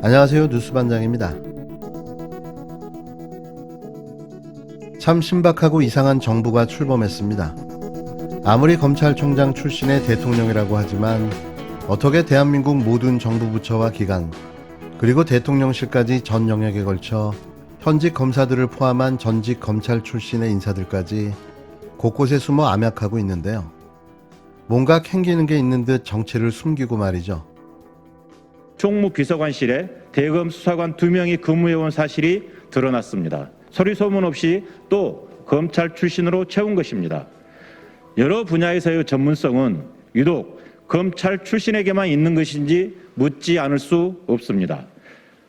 안녕하세요. 뉴스반장입니다. 참 신박하고 이상한 정부가 출범했습니다. 아무리 검찰총장 출신의 대통령이라고 하지만 어떻게 대한민국 모든 정부 부처와 기관 그리고 대통령실까지 전 영역에 걸쳐 현직 검사들을 포함한 전직 검찰 출신의 인사들까지 곳곳에 숨어 암약하고 있는데요. 뭔가 캥기는 게 있는 듯 정체를 숨기고 말이죠. 총무비서관실에 대검 수사관 2명이 근무해온 사실이 드러났습니다. 서류 소문 없이 또 검찰 출신으로 채운 것입니다. 여러 분야에서의 전문성은 유독 검찰 출신에게만 있는 것인지 묻지 않을 수 없습니다.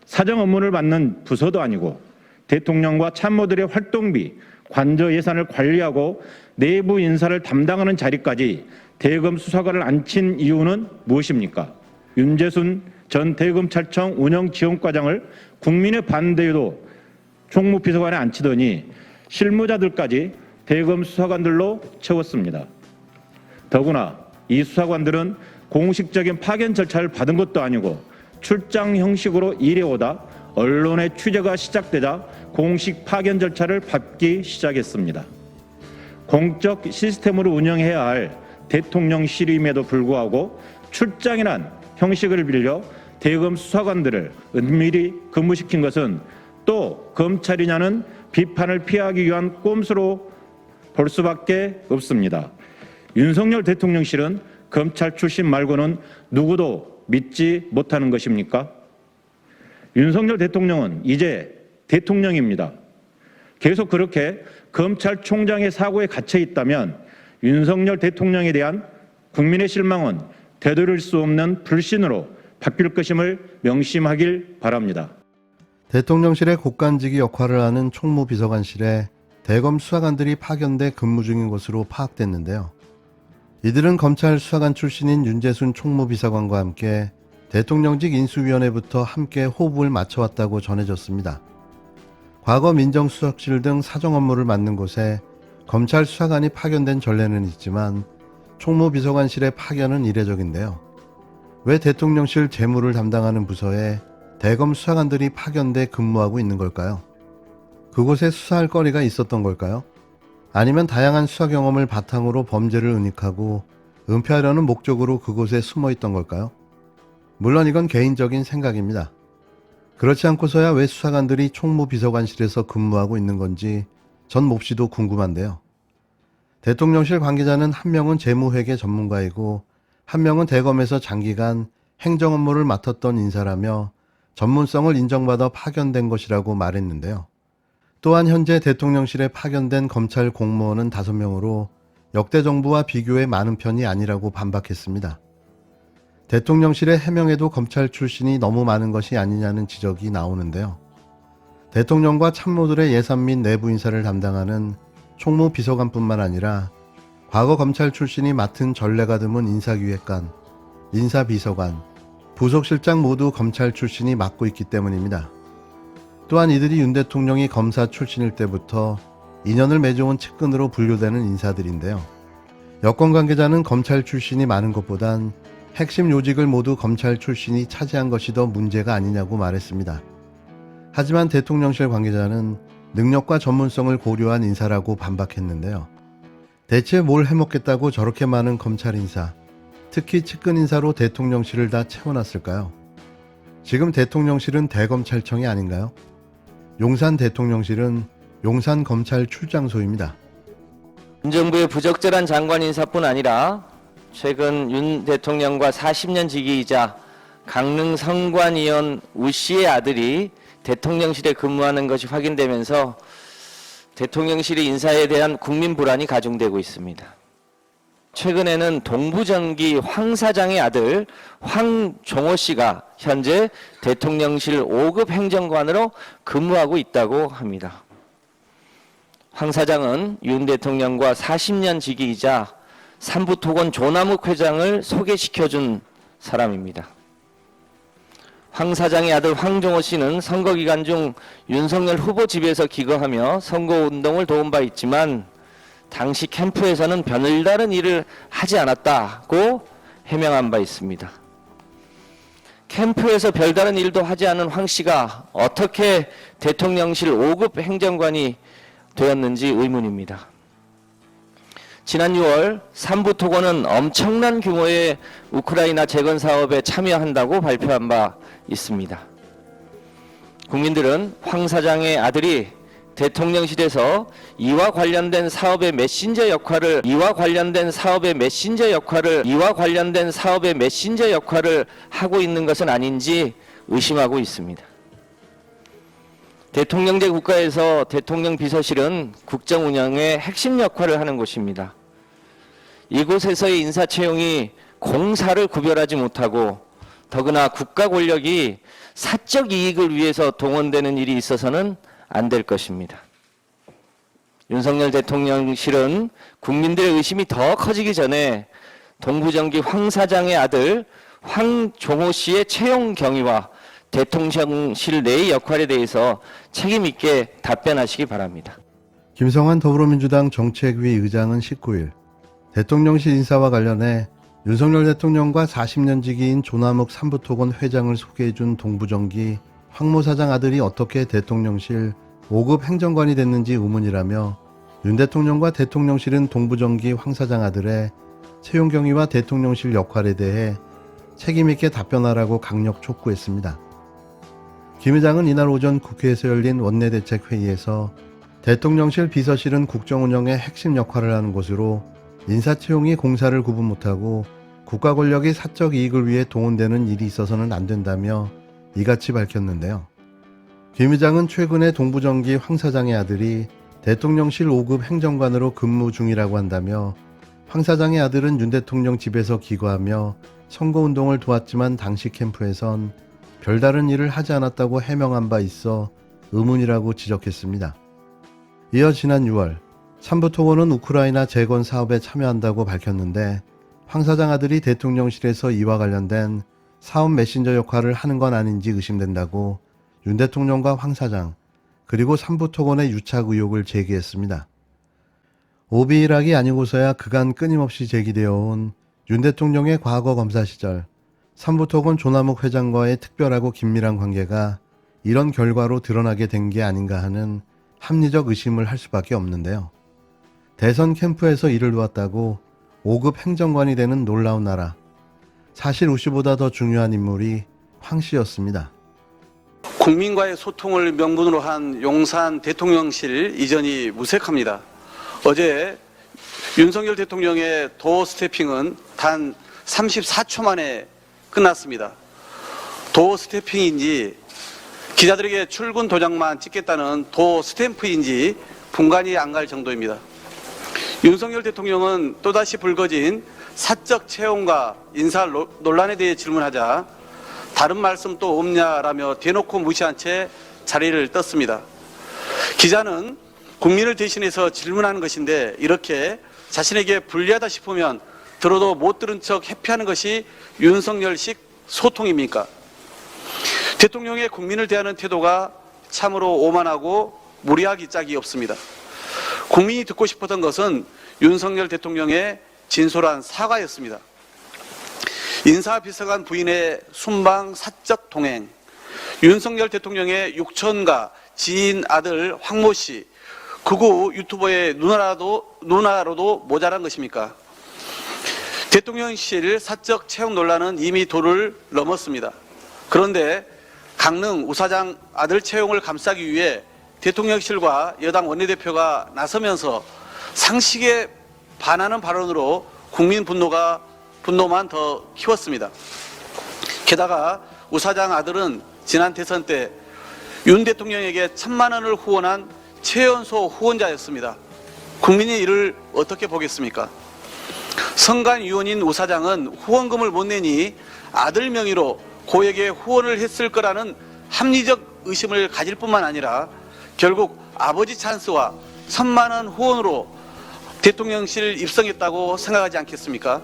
사정 업무를 맡는 부서도 아니고 대통령과 참모들의 활동비, 관저 예산을 관리하고 내부 인사를 담당하는 자리까지 대검 수사관을 앉힌 이유는 무엇입니까? 윤재순 전 대검찰청 운영지원과장을 국민의 반대에도 총무비서관에 앉히더니 실무자들까지 대검 수사관들로 채웠습니다. 더구나 이 수사관들은 공식적인 파견 절차를 받은 것도 아니고 출장 형식으로 일해오다 언론의 취재가 시작되자 공식 파견 절차를 밟기 시작했습니다. 공적 시스템을 운영해야 할 대통령실임에도 불구하고 출장이란 형식을 빌려 대검 수사관들을 은밀히 근무시킨 것은 또 검찰이냐는 비판을 피하기 위한 꼼수로 볼 수밖에 없습니다. 윤석열 대통령실은 검찰 출신 말고는 누구도 믿지 못하는 것입니까? 윤석열 대통령은 이제 대통령입니다. 계속 그렇게 검찰총장의 사고에 갇혀 있다면 윤석열 대통령에 대한 국민의 실망은 되돌릴 수 없는 불신으로 바뀔 것임을 명심하길 바랍니다. 대통령실의 국간직이 역할을 하는 총무비서관실에 대검 수사관들이 파견돼 근무 중인 것으로 파악됐는데요. 이들은 검찰 수사관 출신인 윤재순 총무비서관과 함께 대통령직 인수위원회부터 함께 호흡을 맞춰왔다고 전해졌습니다. 과거 민정수석실 등 사정 업무를 맡는 곳에 검찰 수사관이 파견된 전례는 있지만 총무비서관실의 파견은 이례적인데요. 왜 대통령실 재무를 담당하는 부서에 대검 수사관들이 파견돼 근무하고 있는 걸까요? 그곳에 수사할 거리가 있었던 걸까요? 아니면 다양한 수사 경험을 바탕으로 범죄를 은닉하고 은폐하려는 목적으로 그곳에 숨어 있던 걸까요? 물론 이건 개인적인 생각입니다. 그렇지 않고서야 왜 수사관들이 총무비서관실에서 근무하고 있는 건지 전 몹시도 궁금한데요. 대통령실 관계자는 한 명은 재무회계 전문가이고 한 명은 대검에서 장기간 행정 업무를 맡았던 인사라며 전문성을 인정받아 파견된 것이라고 말했는데요. 또한 현재 대통령실에 파견된 검찰 공무원은 5명으로 역대 정부와 비교해 많은 편이 아니라고 반박했습니다. 대통령실의 해명에도 검찰 출신이 너무 많은 것이 아니냐는 지적이 나오는데요. 대통령과 참모들의 예산 및 내부 인사를 담당하는 총무비서관뿐만 아니라 과거 검찰 출신이 맡은 전례가 드문 인사기획관, 인사비서관, 부속실장 모두 검찰 출신이 맡고 있기 때문입니다. 또한 이들이 윤 대통령이 검사 출신일 때부터 인연을 맺어온 측근으로 분류되는 인사들인데요. 여권 관계자는 검찰 출신이 많은 것보단 핵심 요직을 모두 검찰 출신이 차지한 것이 더 문제가 아니냐고 말했습니다. 하지만 대통령실 관계자는 능력과 전문성을 고려한 인사라고 반박했는데요. 대체 뭘 해먹겠다고 저렇게 많은 검찰 인사, 특히 측근 인사로 대통령실을 다 채워놨을까요? 지금 대통령실은 대검찰청이 아닌가요? 용산 대통령실은 용산 검찰 출장소입니다. 윤 정부의 부적절한 장관 인사뿐 아니라 최근 윤 대통령과 40년 지기이자 강릉 성관위원 우 씨의 아들이 대통령실에 근무하는 것이 확인되면서 대통령실의 인사에 대한 국민 불안이 가중되고 있습니다. 최근에는 동부전기 황 사장의 아들 황종호 씨가 현재 대통령실 5급 행정관으로 근무하고 있다고 합니다. 황 사장은 윤 대통령과 40년 지기이자 삼부토건 조남욱 회장을 소개시켜준 사람입니다. 황 사장의 아들 황종호 씨는 선거 기간 중 윤석열 후보 집에서 기거하며 선거운동을 도운 바 있지만 당시 캠프에서는 별다른 일을 하지 않았다고 해명한 바 있습니다. 캠프에서 별다른 일도 하지 않은 황 씨가 어떻게 대통령실 5급 행정관이 되었는지 의문입니다. 지난 6월 삼부토건은 엄청난 규모의 우크라이나 재건 사업에 참여한다고 발표한 바 있습니다. 국민들은 황 사장의 아들이 대통령실에서 이와 관련된 사업의 메신저 역할을 하고 있는 것은 아닌지 의심하고 있습니다. 대통령제 국가에서 대통령 비서실은 국정 운영의 핵심 역할을 하는 곳입니다. 이곳에서의 인사 채용이 공사를 구별하지 못하고 더구나 국가 권력이 사적 이익을 위해서 동원되는 일이 있어서는 안 될 것입니다. 윤석열 대통령실은 국민들의 의심이 더 커지기 전에 동부정기 황 사장의 아들 황종호 씨의 채용 경위와 대통령실 내의 역할에 대해서 책임 있게 답변하시기 바랍니다. 김성환 더불어민주당 정책위 의장은 19일 대통령실 인사와 관련해 윤석열 대통령과 40년 지기인 조남욱 삼부토건 회장을 소개해준 동부정기 황모 사장 아들이 어떻게 대통령실 5급 행정관이 됐는지 의문이라며 윤 대통령과 대통령실은 동부정기 황 사장 아들의 채용 경위와 대통령실 역할에 대해 책임있게 답변하라고 강력 촉구했습니다. 김 의장은 이날 오전 국회에서 열린 원내대책회의에서 대통령실 비서실은 국정운영의 핵심 역할을 하는 곳으로 인사채용이 공사를 구분 못하고 국가 권력이 사적 이익을 위해 동원되는 일이 있어서는 안 된다며 이같이 밝혔는데요. 김 의장은 최근에 동부정기 황 사장의 아들이 대통령실 5급 행정관으로 근무 중이라고 한다며 황 사장의 아들은 윤 대통령 집에서 기거하며 선거운동을 도왔지만 당시 캠프에선 별다른 일을 하지 않았다고 해명한 바 있어 의문이라고 지적했습니다. 이어 지난 6월 삼부토건은 우크라이나 재건 사업에 참여한다고 밝혔는데 황 사장 아들이 대통령실에서 이와 관련된 사업 메신저 역할을 하는 건 아닌지 의심된다고 윤 대통령과 황 사장 그리고 삼부토건의 유착 의혹을 제기했습니다. 오비일학이 아니고서야 그간 끊임없이 제기되어 온 윤 대통령의 과거 검사 시절 삼부토건 조남욱 회장과의 특별하고 긴밀한 관계가 이런 결과로 드러나게 된 게 아닌가 하는 합리적 의심을 할 수밖에 없는데요. 대선 캠프에서 일을 도왔다고 5급 행정관이 되는 놀라운 나라. 사실 우 씨보다 더 중요한 인물이 황 씨였습니다. 국민과의 소통을 명분으로 한 용산 대통령실 이전이 무색합니다. 어제 윤석열 대통령의 도어 스태핑은 단 34초 만에 끝났습니다. 도어 스태핑인지 기자들에게 출근 도장만 찍겠다는 도어 스탬프인지 분간이 안 갈 정도입니다. 윤석열 대통령은 또다시 불거진 사적 채용과 인사 논란에 대해 질문하자 다른 말씀 또 없냐라며 대놓고 무시한 채 자리를 떴습니다. 기자는 국민을 대신해서 질문하는 것인데 이렇게 자신에게 불리하다 싶으면 들어도 못 들은 척 회피하는 것이 윤석열식 소통입니까? 대통령의 국민을 대하는 태도가 참으로 오만하고 무리하기 짝이 없습니다. 국민이 듣고 싶었던 것은 윤석열 대통령의 진솔한 사과였습니다. 인사비서관 부인의 순방 사적 동행, 윤석열 대통령의 육촌과 지인 아들 황모 씨, 극우 유튜버의 누나로도 모자란 것입니까? 대통령실 사적 채용 논란은 이미 도를 넘었습니다. 그런데 강릉 우사장 아들 채용을 감싸기 위해 대통령실과 여당 원내대표가 나서면서 상식에 반하는 발언으로 국민 분노만 더 키웠습니다. 게다가 우사장 아들은 지난 대선 때 윤 대통령에게 1,000만 원을 후원한 최연소 후원자였습니다. 국민이 이를 어떻게 보겠습니까? 선관위원인 우사장은 후원금을 못 내니 아들 명의로 고에게 후원을 했을 거라는 합리적 의심을 가질 뿐만 아니라 결국 아버지 찬스와 1,000만 원 후원으로 대통령실 입성했다고 생각하지 않겠습니까?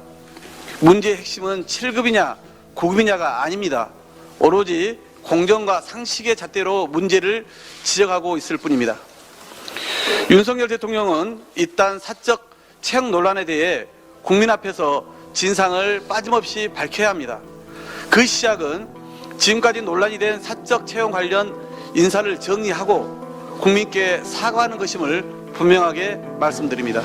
문제의 핵심은 7급이냐 9급이냐가 아닙니다. 오로지 공정과 상식의 잣대로 문제를 지적하고 있을 뿐입니다. 윤석열 대통령은 이딴 사적 채용 논란에 대해 국민 앞에서 진상을 빠짐없이 밝혀야 합니다. 그 시작은 지금까지 논란이 된 사적 채용 관련 인사를 정리하고 국민께 사과하는 것임을 분명하게 말씀드립니다.